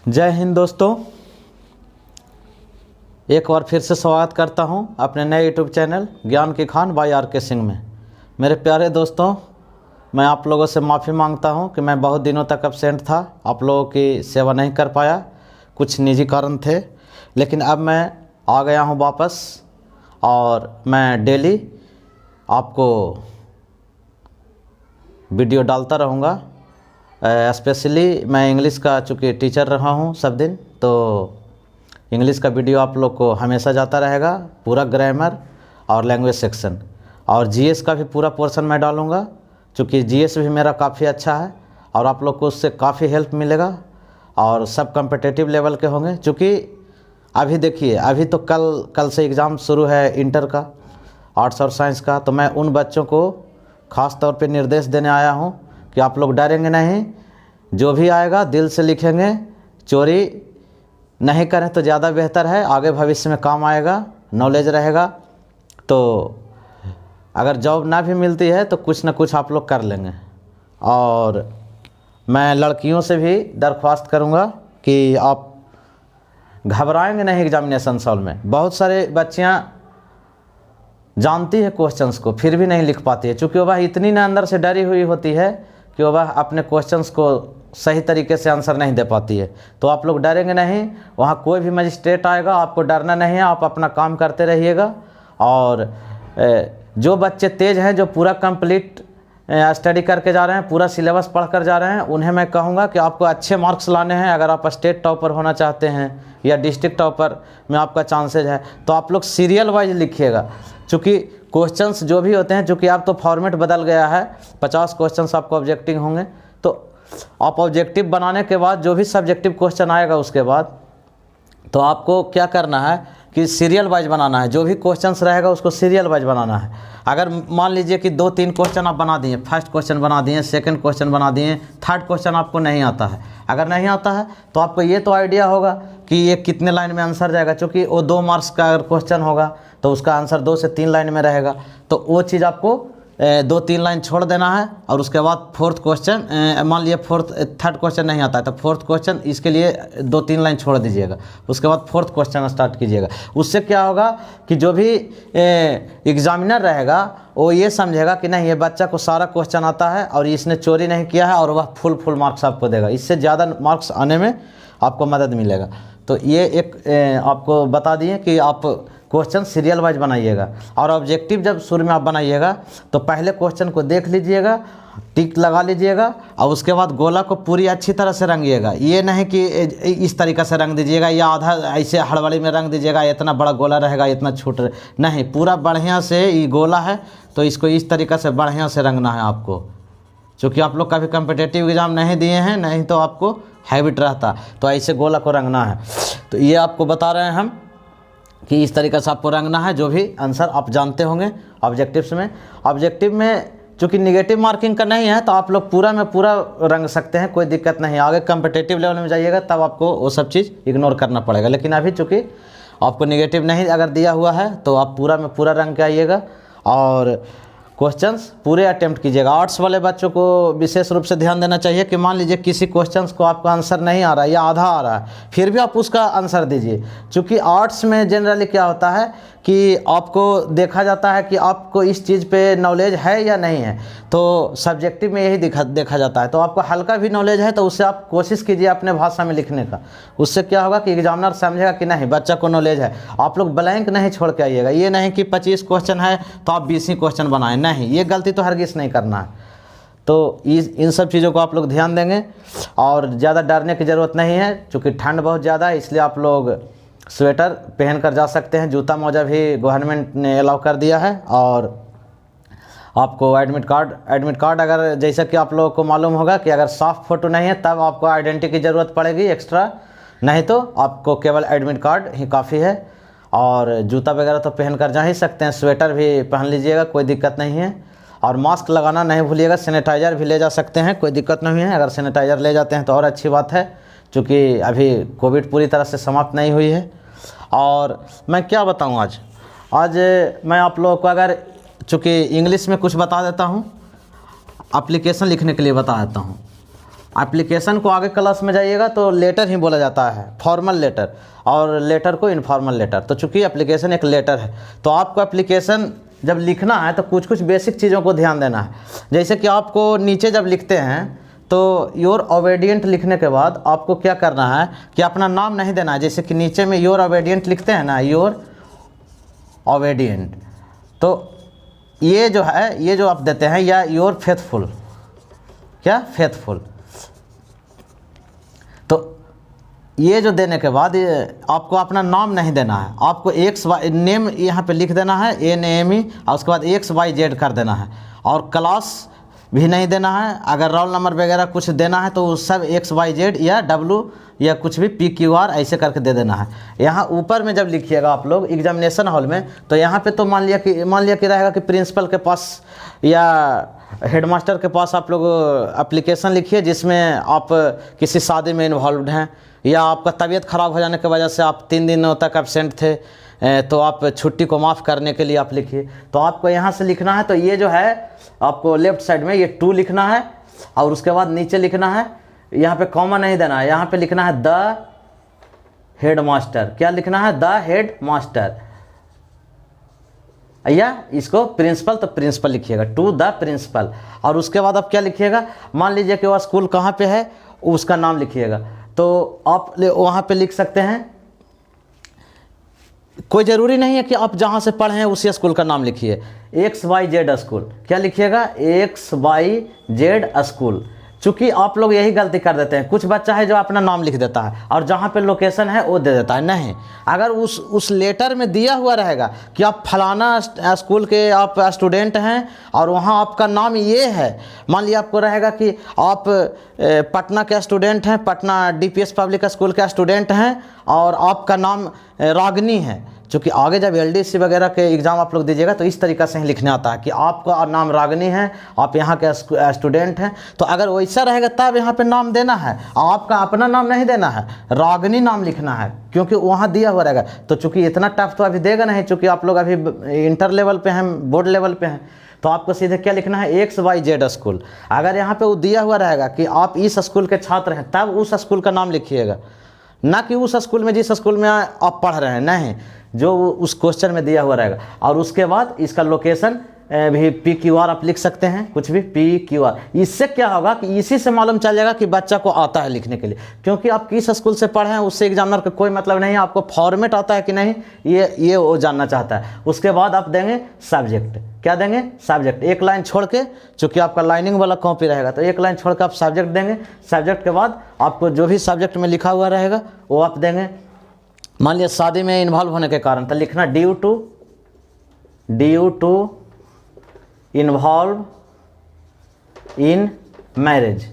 जय हिंद दोस्तों, एक बार फिर से स्वागत करता हूं अपने नए यूट्यूब चैनल ज्ञान की खान बाय आर के सिंह में। मेरे प्यारे दोस्तों, मैं आप लोगों से माफ़ी मांगता हूं कि मैं बहुत दिनों तक एब्सेंट था, आप लोगों की सेवा नहीं कर पाया, कुछ निजी कारण थे। लेकिन अब मैं आ गया हूं वापस और मैं डेली आपको वीडियो डालता रहूँगा। स्पेशली मैं इंग्लिश का चूँकि टीचर रहा हूँ सब दिन, तो इंग्लिश का वीडियो आप लोग को हमेशा जाता रहेगा, पूरा ग्रामर और लैंग्वेज सेक्शन, और जीएस का भी पूरा पोर्शन मैं डालूँगा, चूँकि जीएस भी मेरा काफ़ी अच्छा है और आप लोग को उससे काफ़ी हेल्प मिलेगा और सब कॉम्पिटिटिव लेवल के होंगे। चूँकि अभी देखिए, अभी तो कल से एग्ज़ाम शुरू है इंटर का, आर्ट्स और साइंस का, तो मैं उन बच्चों को ख़ास तौर पे निर्देश देने आया हूँ कि आप लोग डरेंगे नहीं, जो भी आएगा दिल से लिखेंगे, चोरी नहीं करें तो ज़्यादा बेहतर है, आगे भविष्य में काम आएगा, नॉलेज रहेगा। तो अगर जॉब ना भी मिलती है तो कुछ ना कुछ आप लोग कर लेंगे। और मैं लड़कियों से भी दरख्वास्त करूँगा कि आप घबराएंगे नहीं एग्जामिनेशन हॉल में। बहुत सारे बच्चियाँ जानती है क्वेश्चंस को फिर भी नहीं लिख पाती है, चूँकि वह इतनी ना अंदर से डरी हुई होती है कि वह अपने क्वेश्चंस को सही तरीके से आंसर नहीं दे पाती है। तो आप लोग डरेंगे नहीं, वहाँ कोई भी मजिस्ट्रेट आएगा, आपको डरना नहीं है, आप अपना काम करते रहिएगा। और जो बच्चे तेज़ हैं, जो पूरा कंप्लीट स्टडी करके जा रहे हैं, पूरा सिलेबस पढ़ कर जा रहे हैं, उन्हें मैं कहूँगा कि आपको अच्छे मार्क्स लाने हैं। अगर आप स्टेट टॉपर होना चाहते हैं या डिस्ट्रिक्ट टॉपर में आपका चांसेज है, तो आप लोग सीरियल वाइज लिखिएगा। चूँकि क्वेश्चंस जो भी होते हैं, चूँकि अब तो फॉर्मेट बदल गया है, 50 क्वेश्चंस आपको ऑब्जेक्टिव होंगे, तो आप ऑब्जेक्टिव बनाने के बाद जो भी सब्जेक्टिव क्वेश्चन आएगा उसके बाद, तो आपको क्या करना है कि सीरियल वाइज बनाना है। जो भी क्वेश्चंस रहेगा उसको सीरियल वाइज बनाना है। अगर मान लीजिए कि 2-3 क्वेश्चन आप बना दिए, फर्स्ट क्वेश्चन बना दिए, सेकंड क्वेश्चन बना दिए, थर्ड क्वेश्चन आपको नहीं आता है, अगर नहीं आता है तो आपको ये तो आइडिया होगा कि ये कितने लाइन में आंसर जाएगा। चूँकि वो 2 मार्क्स का अगर क्वेश्चन होगा तो उसका आंसर 2 से 3 लाइन में रहेगा, तो वो चीज़ आपको 2-3 लाइन छोड़ देना है। और उसके बाद फोर्थ क्वेश्चन, मान लिए थर्ड क्वेश्चन नहीं आता है तो फोर्थ क्वेश्चन, इसके लिए 2-3 लाइन छोड़ दीजिएगा, उसके बाद फोर्थ क्वेश्चन स्टार्ट कीजिएगा। उससे क्या होगा कि जो भी एग्जामिनर रहेगा वो ये समझेगा कि नहीं, ये बच्चा को सारा क्वेश्चन आता है और इसने चोरी नहीं किया है, और वह फुल मार्क्स आपको देगा। इससे ज़्यादा मार्क्स आने में आपको मदद मिलेगा। तो ये एक आपको बता दिए कि आप क्वेश्चन सीरियल वाइज बनाइएगा। और ऑब्जेक्टिव जब शुरू में आप बनाइएगा तो पहले क्वेश्चन को देख लीजिएगा, टिक लगा लीजिएगा, और उसके बाद गोला को पूरी अच्छी तरह से रंगिएगा। ये नहीं कि इस तरीक़े से रंग दीजिएगा या आधा ऐसे हड़बड़ी में रंग दीजिएगा, इतना बड़ा गोला रहेगा, इतना छोटा नहीं, पूरा बढ़िया से ये गोला है तो इसको इस तरीक़े से बढ़िया से रंगना है आपको। चूँकि आप लोग कभी कम्पिटिटिव एग्ज़ाम नहीं दिए हैं, नहीं तो आपको हैबिट रहता, तो ऐसे गोला को रंगना है। तो ये आपको बता रहे हैं हम कि इस तरीक़े से आपको रंगना है। जो भी आंसर आप जानते होंगे ऑब्जेक्टिव्स में, ऑब्जेक्टिव में चूँकि निगेटिव मार्किंग का नहीं है तो आप लोग पूरा में पूरा रंग सकते हैं, कोई दिक्कत नहीं। आगे कम्पिटिटिव लेवल में जाइएगा तब आपको वो सब चीज़ इग्नोर करना पड़ेगा। लेकिन अभी चूँकि आपको निगेटिव नहीं अगर दिया हुआ है तो आप पूरा में पूरा रंग के आइएगा और क्वेश्चंस पूरे अटेम्प्ट कीजिएगा। आर्ट्स वाले बच्चों को विशेष रूप से ध्यान देना चाहिए कि मान लीजिए किसी क्वेश्चंस को आपका आंसर नहीं आ रहा है या आधा आ रहा है, फिर भी आप उसका आंसर दीजिए। क्योंकि आर्ट्स में जनरली क्या होता है कि आपको देखा जाता है कि आपको इस चीज़ पे नॉलेज है या नहीं है, तो सब्जेक्टिव में यही देखा जाता है। तो आपको हल्का भी नॉलेज है तो उससे आप कोशिश कीजिए अपने भाषा में लिखने का। उससे क्या होगा कि एग्जामिनर समझेगा कि नहीं, बच्चा को नॉलेज है। आप लोग ब्लैंक नहीं छोड़ के आइएगा। ये नहीं कि 25 क्वेश्चन है तो आप 20 ही क्वेश्चन बनाएं, नहीं, ये गलती तो हरगिज़ नहीं करना है। तो इन सब चीज़ों को आप लोग ध्यान देंगे और ज़्यादा डरने की ज़रूरत नहीं है। चूँकि ठंड बहुत ज़्यादा है इसलिए आप लोग स्वेटर पहन कर जा सकते हैं, जूता मोजा भी गवर्नमेंट ने अलाउ कर दिया है। और आपको एडमिट कार्ड अगर, जैसा कि आप लोगों को मालूम होगा कि अगर साफ फ़ोटो नहीं है तब आपको आइडेंटिटी की ज़रूरत पड़ेगी एक्स्ट्रा, नहीं तो आपको केवल एडमिट कार्ड ही काफ़ी है। और जूता वगैरह तो पहन कर जा ही सकते हैं, स्वेटर भी पहन लीजिएगा, कोई दिक्कत नहीं है। और मास्क लगाना नहीं भूलिएगा। सैनिटाइज़र भी ले जा सकते हैं, कोई दिक्कत नहीं है। अगर सैनिटाइज़र ले जाते हैं तो और अच्छी बात है, क्योंकि अभी कोविड पूरी तरह से समाप्त नहीं हुई है। और मैं क्या बताऊं, आज मैं आप लोगों को अगर चूँकि इंग्लिश में कुछ बता देता हूं, एप्लीकेशन लिखने के लिए बता देता हूं। एप्लीकेशन को आगे क्लास में जाइएगा तो लेटर ही बोला जाता है, फॉर्मल लेटर, और लेटर को इनफॉर्मल लेटर। तो चूँकि एप्लीकेशन एक लेटर है, तो आपको एप्लीकेशन जब लिखना है तो कुछ कुछ बेसिक चीज़ों को ध्यान देना है। जैसे कि आपको नीचे जब लिखते हैं तो योर ओबेडिएंट लिखने के बाद आपको क्या करना है कि अपना नाम नहीं देना है। जैसे कि नीचे में योर ओबेडिएंट लिखते हैं ना, योर ओबेडिएंट, तो ये जो है, ये जो आप देते हैं, या योर फेथफुल, क्या फेथफुल, तो ये जो देने के बाद आपको अपना नाम नहीं देना है, आपको एक्स वाई नेम यहाँ पे लिख देना है, NAME, और उसके बाद XYZ कर देना है, और क्लास भी नहीं देना है। अगर रोल नंबर वगैरह कुछ देना है तो सब XYZ या W या कुछ भी PQR ऐसे करके दे देना है। यहाँ ऊपर में जब लिखिएगा आप लोग एग्जामिनेशन हॉल में, तो यहाँ पे तो मान लिया कि रहेगा कि प्रिंसिपल के पास या हेडमास्टर के पास आप लोग एप्लीकेशन लिखिए जिसमें आप किसी शादी में इन्वॉल्व हैं, या आपका तबीयत ख़राब हो जाने की वजह से आप 3 दिनों तक एब्सेंट थे, तो आप छुट्टी को माफ़ करने के लिए आप लिखिए। तो आपको यहाँ से लिखना है, तो ये जो है आपको लेफ्ट साइड में ये 2 लिखना है, और उसके बाद नीचे लिखना है, यहाँ पे कॉमा नहीं देना है, यहाँ पे लिखना है द हेड मास्टर। क्या लिखना है? द हेड मास्टर, या इसको प्रिंसिपल तो प्रिंसिपल लिखिएगा, टू द प्रिंसिपल। और उसके बाद आप क्या लिखिएगा, मान लीजिए कि वह स्कूल कहाँ पे है उसका नाम लिखिएगा, तो आप वहाँ पे लिख सकते हैं। कोई ज़रूरी नहीं है कि आप जहाँ से पढ़े हैं उसी स्कूल का नाम लिखिए। XYZ स्कूल, क्या लिखिएगा? XYZ school. चूँकि आप लोग यही गलती कर देते हैं, कुछ बच्चा है जो अपना नाम लिख देता है और जहाँ पे लोकेशन है वो दे देता है। नहीं, अगर उस लेटर में दिया हुआ रहेगा कि आप फलाना स्कूल के आप स्टूडेंट हैं और वहाँ आपका नाम ये है, मान लिया आपको रहेगा कि आप पटना के स्टूडेंट हैं, पटना DPS पब्लिक स्कूल के स्टूडेंट हैं और आपका नाम रागनी है। चूँकि आगे जब LDC वगैरह के एग्ज़ाम आप लोग दीजिएगा तो इस तरीक़ा से ही लिखने आता है कि आपका नाम रागनी है, आप यहाँ के स्टूडेंट हैं। तो अगर वैसा रहेगा तब यहाँ पे नाम देना है, आपका अपना नाम नहीं देना है, रागनी नाम लिखना है, क्योंकि वहाँ दिया हुआ रहेगा। तो चूँकि इतना टफ तो अभी देगा नहीं, चूँकि आप लोग अभी इंटर लेवल पे हैं, बोर्ड लेवल पे हैं, तो आपको सीधे क्या लिखना है? XYZ school. अगर यहाँ पे वो दिया हुआ रहेगा कि आप इस स्कूल के छात्र हैं, तब उस स्कूल का नाम लिखिएगा, ना कि उस स्कूल में जिस स्कूल में आप पढ़ रहे हैं। नहीं, जो उस क्वेश्चन में दिया हुआ रहेगा। और उसके बाद इसका लोकेशन भी PQR आप लिख सकते हैं, कुछ भी PQR। इससे क्या होगा कि इसी से मालूम चल जाएगा कि बच्चा को आता है लिखने के लिए, क्योंकि आप किस स्कूल से पढ़े हैं उससे एग्जामिनर का कोई मतलब नहीं है, आपको फॉर्मेट आता है कि नहीं ये वो जानना चाहता है। उसके बाद आप देंगे सब्जेक्ट। क्या देंगे? सब्जेक्ट। एक लाइन छोड़ के, चूँकि आपका लाइनिंग वाला कॉपी रहेगा तो एक लाइन छोड़ के आप सब्जेक्ट देंगे। सब्जेक्ट के बाद आपको जो भी सब्जेक्ट में लिखा हुआ रहेगा वो आप देंगे। मान लिया शादी में इन्वॉल्व होने के कारण, तो लिखना due to involve in marriage.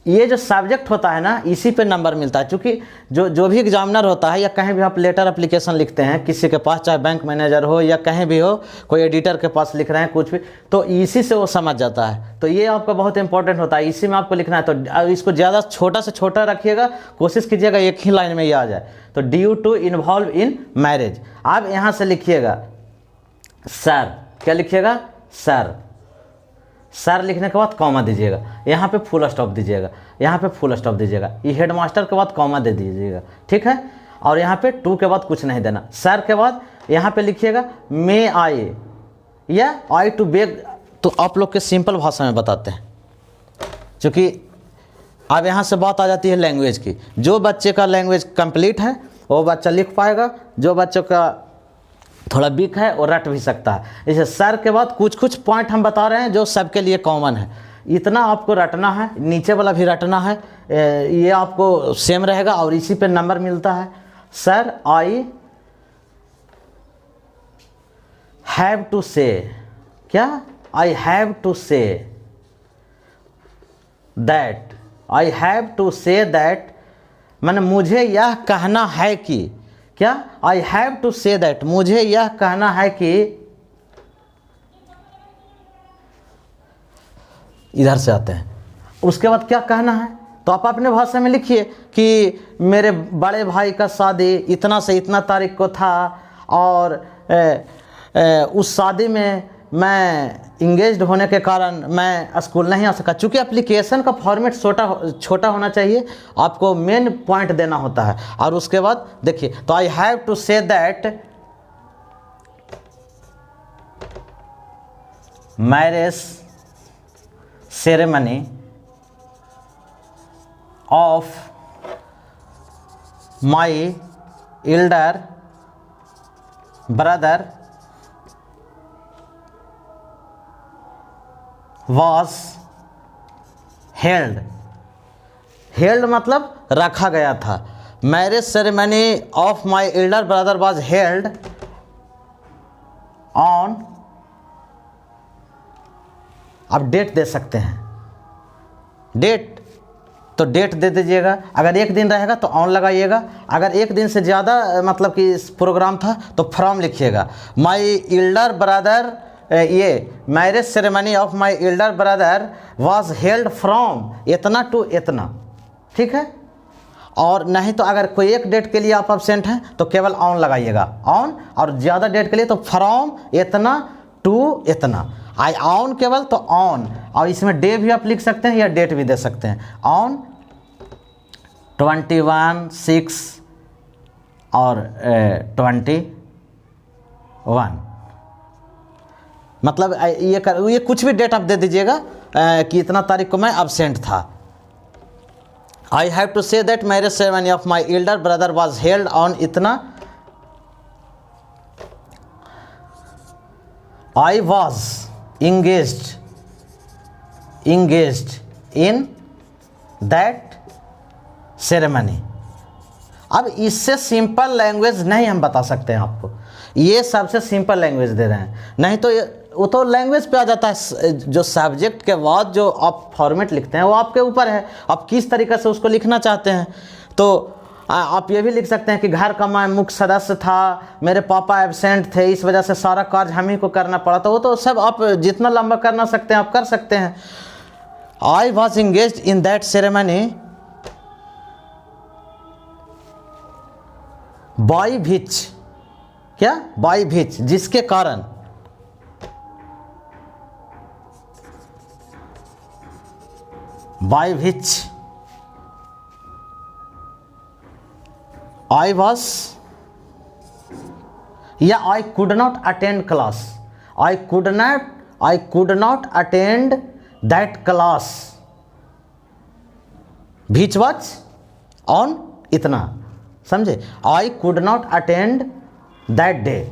ये जो सब्जेक्ट होता है ना, इसी पे नंबर मिलता है। क्योंकि जो भी एग्जामिनर होता है या कहीं भी आप लेटर एप्लीकेशन लिखते हैं किसी के पास, चाहे बैंक मैनेजर हो या कहीं भी हो, कोई एडिटर के पास लिख रहे हैं कुछ भी, तो इसी से वो समझ जाता है। तो ये आपका बहुत इंपॉर्टेंट होता है, इसी में आपको लिखना है। तो इसको ज़्यादा छोटा से छोटा रखिएगा, कोशिश कीजिएगा एक ही लाइन में ये आ जाए। तो due to involve in marriage. आप यहाँ से लिखिएगा सर। क्या लिखिएगा? सर। सर लिखने के बाद कॉमा दीजिएगा, यहाँ पे फुल स्टॉप दीजिएगा, यहाँ पे फुल स्टॉप दीजिएगा, ये हेडमास्टर के बाद कॉमा दे दीजिएगा, ठीक है। और यहाँ पे टू के बाद कुछ नहीं देना। सर के बाद यहाँ पे लिखिएगा मे आई या आई टू बेग। तो आप लोग के सिंपल भाषा में बताते हैं, क्योंकि अब यहाँ से बात आ जाती है लैंग्वेज की। जो बच्चे का लैंग्वेज कंप्लीट है वो बच्चा लिख पाएगा, जो बच्चों का थोड़ा वीक है वो रट भी सकता है। जैसे सर के बाद कुछ कुछ पॉइंट हम बता रहे हैं जो सबके लिए कॉमन है, इतना आपको रटना है, नीचे वाला भी रटना है, ये आपको सेम रहेगा और इसी पे नंबर मिलता है। Sir I have to say, क्या? I have to say that. I have to say that मैंने मुझे यह कहना है कि, क्या? I have to say that, मुझे यह कहना है कि, इधर से आते हैं। उसके बाद क्या कहना है तो आप अपने भाषा में लिखिए कि मेरे बड़े भाई का शादी इतना से इतना तारीख को था और उस शादी में मैं इंगेज्ड होने के कारण मैं स्कूल नहीं आ सका। चूँकि एप्लीकेशन का फॉर्मेट छोटा होना चाहिए, आपको मेन पॉइंट देना होता है। और उसके बाद देखिए, तो I have to say that marriage ceremony of my elder brother was held मतलब रखा गया था। Marriage ceremony of my elder brother was held on, अब डेट दे सकते हैं, डेट तो डेट दे दीजिएगा। अगर एक दिन रहेगा तो ऑन लगाइएगा, अगर एक दिन से ज़्यादा मतलब कि प्रोग्राम था तो फ्रॉम लिखिएगा। माई एल्डर ब्रदर, ये marriage ceremony of my elder brother was held from इतना टू इतना, ठीक है। और नहीं तो अगर कोई एक डेट के लिए आप एब्सेंट हैं तो केवल ऑन लगाइएगा, ऑन, और ज़्यादा डेट के लिए तो फ्रॉम इतना टू इतना। आई ऑन केवल तो ऑन, और इसमें डे भी आप लिख सकते हैं या डेट भी दे सकते हैं। ऑन 21/6 और 21, मतलब ये कुछ भी डेट आप दे दीजिएगा कि इतना तारीख को मैं एब्सेंट था। I have to say that marriage ceremony of my elder brother was held on इतना। I was engaged in that ceremony। अब इससे सिंपल लैंग्वेज नहीं हम बता सकते हैं आपको, ये सबसे सिंपल लैंग्वेज दे रहे हैं। नहीं तो वो तो लैंग्वेज पे आ जाता है, जो सब्जेक्ट के बाद जो आप फॉर्मेट लिखते हैं वो आपके ऊपर है, आप किस तरीक़े से उसको लिखना चाहते हैं। तो आप ये भी लिख सकते हैं कि घर का मैं मुख्य सदस्य था, मेरे पापा एब्सेंट थे, इस वजह से सारा कार्य हम ही को करना पड़ा। तो वो तो सब आप जितना लंबा करना सकते हैं आप कर सकते हैं। I was engaged in that ceremony by which, क्या बाई विच, जिसके कारण, बाई विच I was, या I could not attend class, I could not attend that class which was on इतना, समझे। I could not attend that day,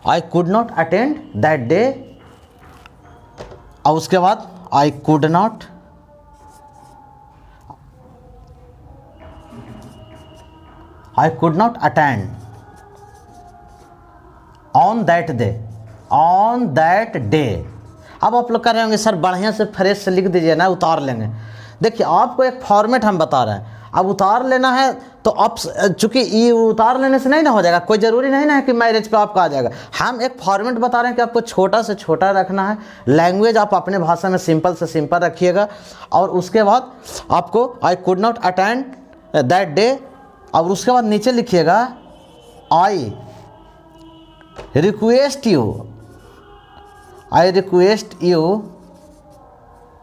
I could not attend that day। और उसके बाद I could not attend on that day। अब आप लोग कह रहे होंगे सर बढ़िया से फ्रेश से लिख दीजिए ना, उतार लेंगे। देखिए आपको एक फॉर्मेट हम बता रहे हैं, अब उतार लेना है तो आप, चूंकि ये उतार लेने से नहीं ना हो जाएगा, कोई ज़रूरी नहीं ना है कि मैरिज पे आपका आ जाएगा। हम एक फॉर्मेट बता रहे हैं कि आपको छोटा से छोटा रखना है, लैंग्वेज आप अपने भाषा में सिंपल से सिंपल रखिएगा। और उसके बाद आपको I could not attend that day, और उसके बाद नीचे लिखिएगा I request you, I request you,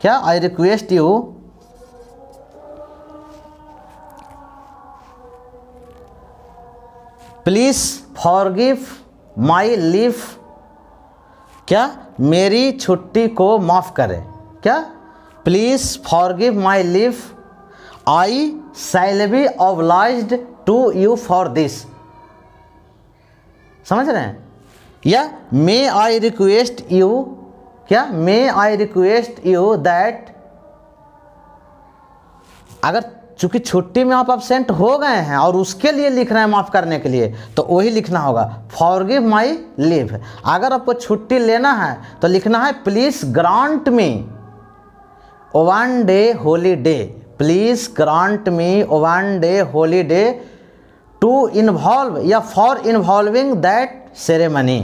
क्या I request you please forgive my leave, क्या मेरी छुट्टी को माफ़ करें, क्या please forgive my leave, I shall be obliged to you for this, समझ रहे हैं। या मे आई रिक्वेस्ट यू, क्या may I request you that, अगर चूंकि छुट्टी में आप एब्सेंट हो गए हैं और उसके लिए लिख रहे हैं माफ़ करने के लिए, तो वही लिखना होगा फॉरगिव माई लीव। अगर आपको छुट्टी लेना है तो लिखना है please grant me 1 day holiday, please grant me 1 day holiday to involve या फॉर इन्वॉल्विंग दैट सेरेमनी।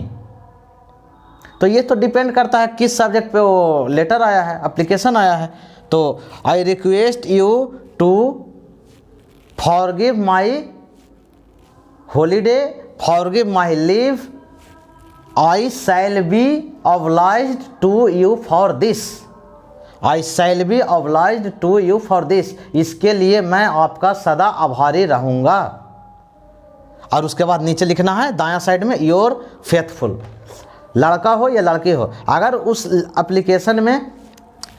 तो ये तो डिपेंड करता है किस सब्जेक्ट पे वो लेटर आया है, एप्लीकेशन आया है। तो I request you to forgive my holiday, forgive my leave I shall be obliged to you for this, I shall be obliged to you for this, इसके लिए मैं आपका सदा आभारी रहूँगा। और उसके बाद नीचे लिखना है दायां साइड में योर फेथफुल, लड़का हो या लड़की हो। अगर उस एप्लीकेशन में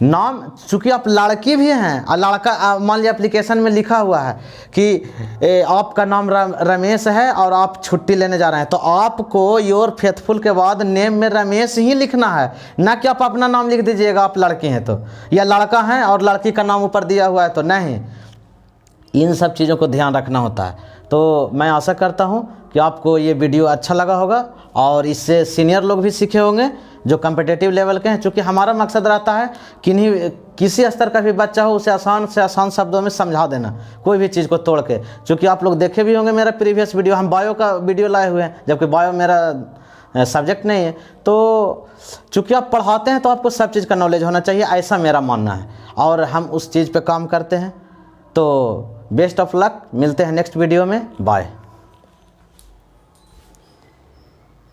नाम, चूँकि आप लड़की भी हैं और लड़का, मान लिया एप्लीकेशन में लिखा हुआ है कि आपका नाम रमेश है और आप छुट्टी लेने जा रहे हैं, तो आपको योर फेथफुल के बाद नेम में रमेश ही लिखना है, ना कि आप अपना नाम लिख दीजिएगा आप लड़की हैं तो, या लड़का हैं और लड़की का नाम ऊपर दिया हुआ है तो नहीं। इन सब चीज़ों को ध्यान रखना होता है। तो मैं आशा करता हूँ कि आपको ये वीडियो अच्छा लगा होगा और इससे सीनियर लोग भी सीखे होंगे जो कम्पिटिटिव लेवल के हैं। चूँकि हमारा मकसद रहता है किसी स्तर का भी बच्चा हो उसे आसान से आसान शब्दों में समझा देना, कोई भी चीज़ को तोड़ के। चूँकि आप लोग देखे भी होंगे मेरा प्रीवियस वीडियो, हम बायो का वीडियो लाए हुए हैं, जबकि बायो मेरा सब्जेक्ट नहीं है। तो चूँकि आप पढ़ाते हैं तो आपको सब चीज़ का नॉलेज होना चाहिए, ऐसा मेरा मानना है, और हम उस चीज़ पर काम करते हैं। तो बेस्ट ऑफ लक, मिलते हैं नेक्स्ट वीडियो में, बाय।